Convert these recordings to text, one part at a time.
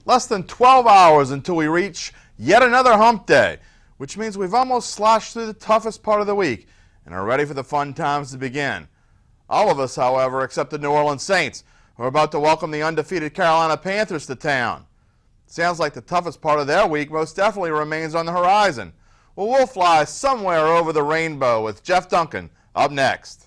Less than 12 hours until we reach yet another hump day, which means we've almost sloshed through the toughest part of the week and are ready for the fun times to begin. All of us, however, except the New Orleans Saints, who are about to welcome the undefeated Carolina Panthers to town. Sounds like the toughest part of their week most definitely remains on the horizon. Well, we'll fly somewhere over the rainbow with Jeff Duncan up next.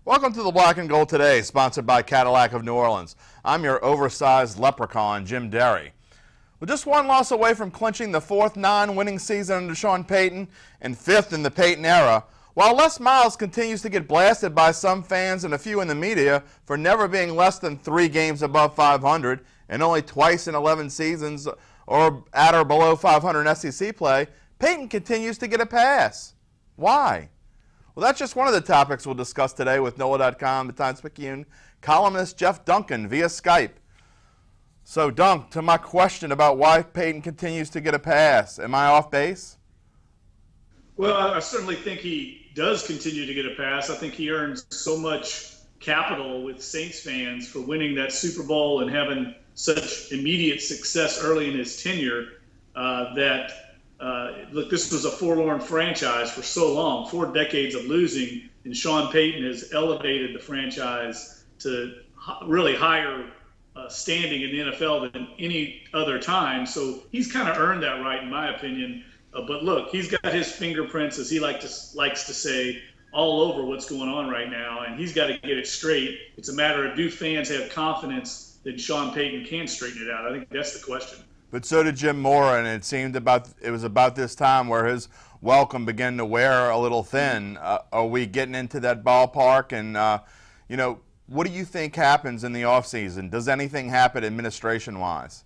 Welcome to the Black and Gold Today, sponsored by Cadillac of New Orleans. I'm your oversized leprechaun, Jim Derry. Well, just one loss away from clinching the fourth non-winning season under Sean Payton and fifth in the Payton era, while Les Miles continues to get blasted by some fans and a few in the media for never being less than 3 games above 500 and only twice in 11 seasons or at or below 500 in SEC play, Payton continues to get a pass. Why? Well, that's just one of the topics we'll discuss today with NOLA.com, the Times-Picayune columnist Jeff Duncan via Skype. So, Dunk, to my question about why Payton continues to get a pass, am I off base? Well, I certainly think he does continue to get a pass. I think he earns so much capital with Saints fans for winning that Super Bowl and having such immediate success early in his tenure look, this was a forlorn franchise for so long, 4 decades of losing, and Sean Payton has elevated the franchise to really higher standing in the NFL than any other time. So he's kind of earned that right, in my opinion. But look, he's got his fingerprints, as he likes to say, all over what's going on right now, and he's got to get it straight. It's a matter of, do fans have confidence that Sean Payton can straighten it out? I think that's the question. But so did Jim Moore, and it was about this time where his welcome began to wear a little thin. Are we getting into that ballpark? And what do you think happens in the offseason? Does anything happen administration-wise?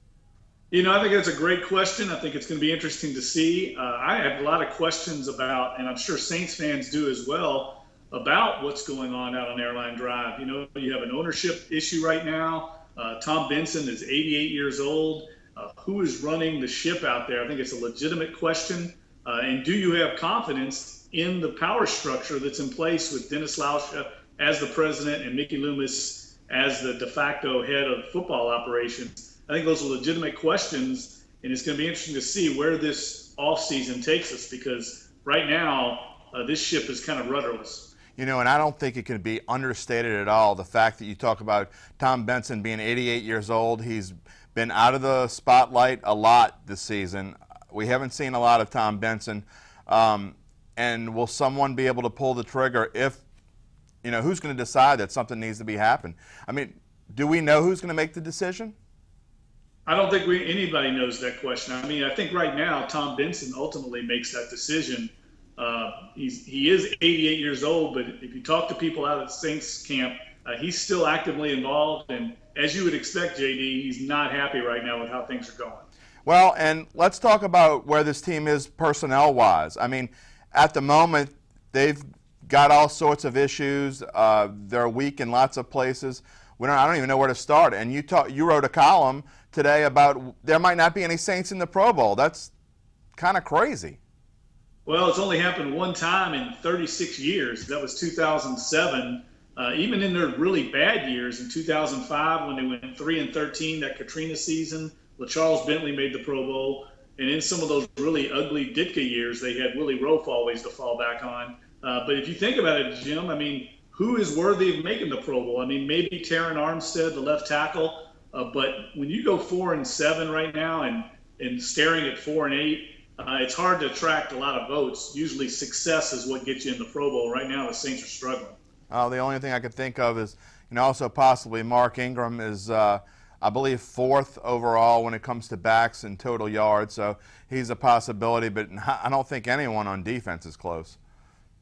I think that's a great question. I think it's going to be interesting to see. I have a lot of questions about, and I'm sure Saints fans do as well, about what's going on out on Airline Drive. You have an ownership issue right now. Tom Benson is 88 years old. Who is running the ship out there? I think it's a legitimate question. And do you have confidence in the power structure that's in place with Dennis Lauscha as the president and Mickey Loomis as the de facto head of football operations? I think those are legitimate questions, and it's going to be interesting to see where this offseason takes us, because right now this ship is kind of rudderless. And I don't think it can be understated at all, the fact that you talk about Tom Benson being 88 years old. He's been out of the spotlight a lot this season. We haven't seen a lot of Tom Benson. And will someone be able to pull the trigger if, who's going to decide that something needs to be happening? I mean, do we know who's going to make the decision? I don't think anybody knows that question. I mean, I think right now Tom Benson ultimately makes that decision. He is 88 years old, but if you talk to people out at Saints camp, he's still actively involved, and as you would expect, JD, he's not happy right now with how things are going. Well, and let's talk about where this team is personnel-wise. I mean, at the moment, they've got all sorts of issues. They're weak in lots of places. I don't even know where to start. And you wrote a column today about there might not be any Saints in the Pro Bowl. That's kind of crazy. Well, it's only happened one time in 36 years. That was 2007. Even in their really bad years, in 2005 when they went 3-13, that Katrina season, LaCharles Bentley made the Pro Bowl. And in some of those really ugly Ditka years, they had Willie Rofe always to fall back on. But if you think about it, Jim, I mean, who is worthy of making the Pro Bowl? I mean, maybe Terron Armstead, the left tackle. But when you go 4-7 right now and staring at 4-8, it's hard to attract a lot of votes. Usually success is what gets you in the Pro Bowl. Right now, the Saints are struggling. The only thing I could think of is, also possibly Mark Ingram is, I believe, 4th overall when it comes to backs and total yards. So he's a possibility, but I don't think anyone on defense is close.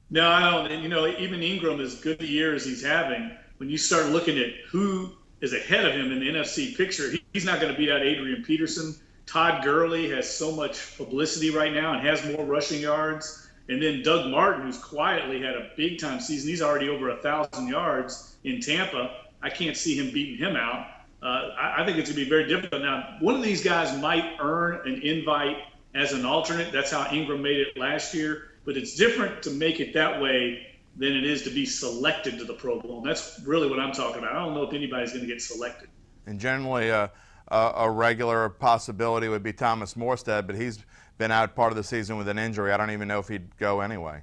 No, I don't. And, even Ingram, as good a year as he's having, when you start looking at who is ahead of him in the NFC picture, he's not going to beat out Adrian Peterson. Todd Gurley has so much publicity right now and has more rushing yards. And then Doug Martin, who's quietly had a big-time season. He's already over 1,000 yards in Tampa. I can't see him beating him out. I think it's going to be very difficult. Now, one of these guys might earn an invite as an alternate. That's how Ingram made it last year. But it's different to make it that way than it is to be selected to the Pro Bowl. And that's really what I'm talking about. I don't know if anybody's going to get selected. And generally, a regular possibility would be Thomas Morstead, but he's been out part of the season with an injury. I don't even know if he'd go anyway.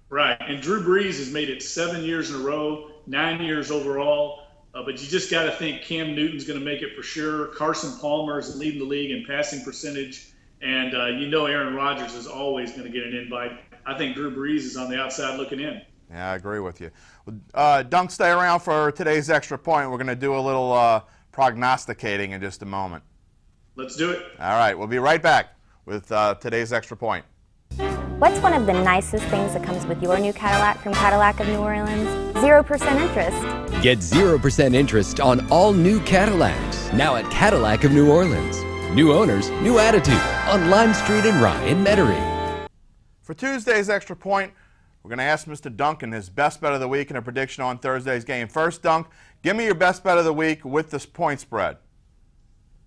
Right. And Drew Brees has made it 7 years in a row, 9 years overall. But you just got to think Cam Newton's going to make it for sure. Carson Palmer is leading the league in passing percentage. And Aaron Rodgers is always going to get an invite. I think Drew Brees is on the outside looking in. Yeah, I agree with you. Dunk, stay around for today's extra point. We're going to do a little prognosticating in just a moment. Let's do it. All right, we'll be right back with today's extra point. What's one of the nicest things that comes with your new Cadillac from Cadillac of New Orleans? 0% interest. Get 0% interest on all new Cadillacs, now at Cadillac of New Orleans. New owners, new attitude, on Lime Street in Rye in Metairie. For Tuesday's extra point, we're going to ask Mr. Duncan his best bet of the week and a prediction on Thursday's game. First, Dunk, give me your best bet of the week with this point spread.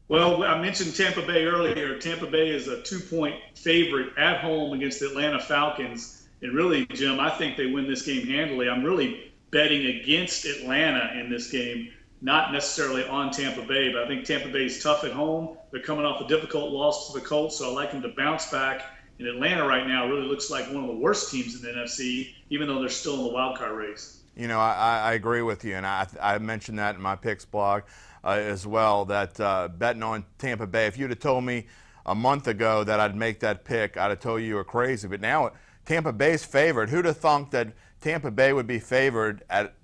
Well, I mentioned Tampa Bay earlier. Tampa Bay is a 2-point favorite at home against the Atlanta Falcons. And really, Jim, I think they win this game handily. I'm really betting against Atlanta in this game, not necessarily on Tampa Bay, but I think Tampa Bay is tough at home. They're coming off a difficult loss to the Colts, so I like them to bounce back. And Atlanta right now really looks like one of the worst teams in the NFC, even though they're still in the wild card race. You know, I agree with you, and I mentioned that in my picks blog as well, that betting on Tampa Bay, if you'd have told me a month ago that I'd make that pick, I'd have told you were crazy. But now Tampa Bay's favored. Who'd have thunk that Tampa Bay would be favored at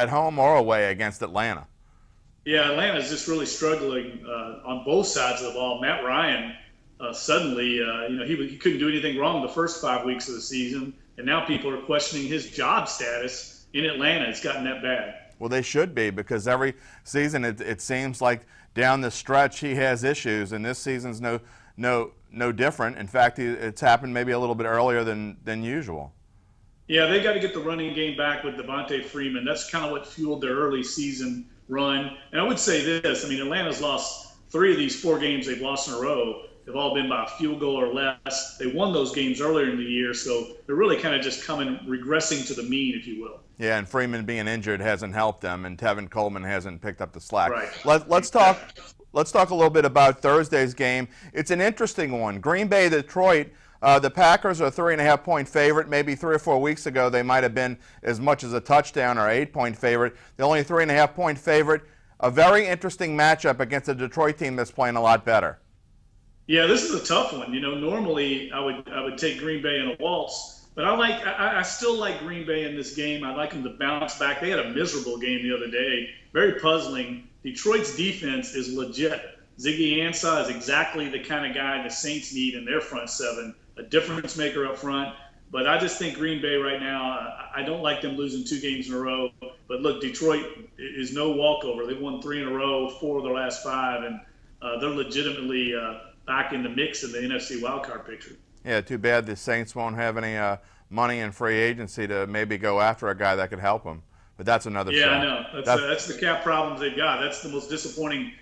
home or away against Atlanta? Yeah, Atlanta's just really struggling on both sides of the ball. Matt Ryan suddenly, he couldn't do anything wrong the first 5 weeks of the season, and now people are questioning his job status in Atlanta. It's gotten that bad. Well, they should be, because every season it seems like down the stretch he has issues, and this season's no different. In fact, it's happened maybe a little bit earlier than usual. Yeah, they got to get the running game back with Devontae Freeman. That's kind of what fueled their early season run. And I would say this, Atlanta's lost 3 of these 4 games they've lost in a row. They've all been by a field goal or less. They won those games earlier in the year, so they're really kind of just regressing to the mean, if you will. Yeah, and Freeman being injured hasn't helped them, and Tevin Coleman hasn't picked up the slack. Right. Let's talk a little bit about Thursday's game. It's an interesting one. Green Bay, Detroit. The Packers are a 3.5-point favorite. Maybe 3 or 4 weeks ago they might have been as much as a touchdown or 8-point favorite. They're only a 3.5-point favorite. A very interesting matchup against a Detroit team that's playing a lot better. Yeah, this is a tough one. Normally I would take Green Bay in a waltz, but I still like Green Bay in this game. I like them to bounce back. They had a miserable game the other day, very puzzling. Detroit's defense is legit. Ziggy Ansah is exactly the kind of guy the Saints need in their front seven, a difference maker up front. But I just think Green Bay right now, I don't like them losing 2 games in a row. But look, Detroit is no walkover. They've won 3 in a row, 4 of their last 5, and they're legitimately back in the mix in the NFC wildcard picture. Yeah, too bad the Saints won't have any money in free agency to maybe go after a guy that could help them. But that's another show. Yeah, I know. That's the cap problems they've got. That's the most disappointing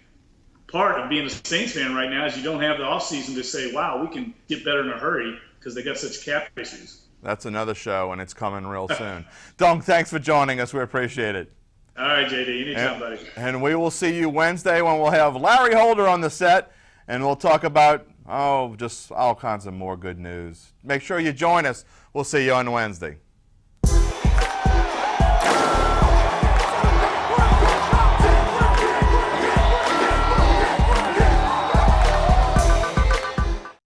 part of being a Saints fan right now, is you don't have the offseason to say, wow, we can get better in a hurry, because they got such cap issues. That's another show, and it's coming real soon. Dunk, thanks for joining us. We appreciate it. All right, JD. Anytime, buddy. And we will see you Wednesday when we'll have Larry Holder on the set, and we'll talk about, just all kinds of more good news. Make sure you join us. We'll see you on Wednesday.